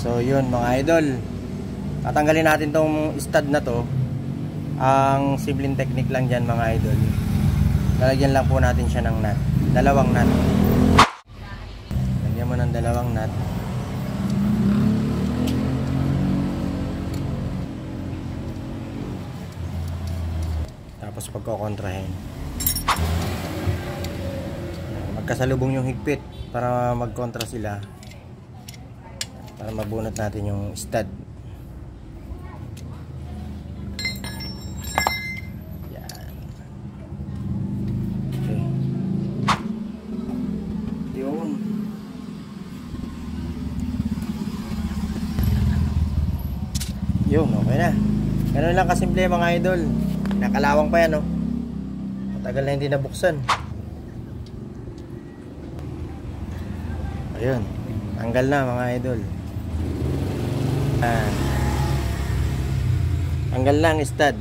So yun mga idol, tatanggalin natin tong stud na to. Ang simpleng technique lang dyan mga idol, lalagyan lang po natin siya ng nut, dalawang nut. Lagyan mo ng dalawang nut. Tapos pagkokontrahin, magkasalubong yung higpit para magkontra sila, para mabunot natin yung stud. Yan. Okay. Yun. Yun, okay na. Ganun lang kasimple mga idol. Nakalawang pa yan, oh. Matagal na hindi nabuksan. Ayun, tanggal na mga idol. Tanggal lang stud.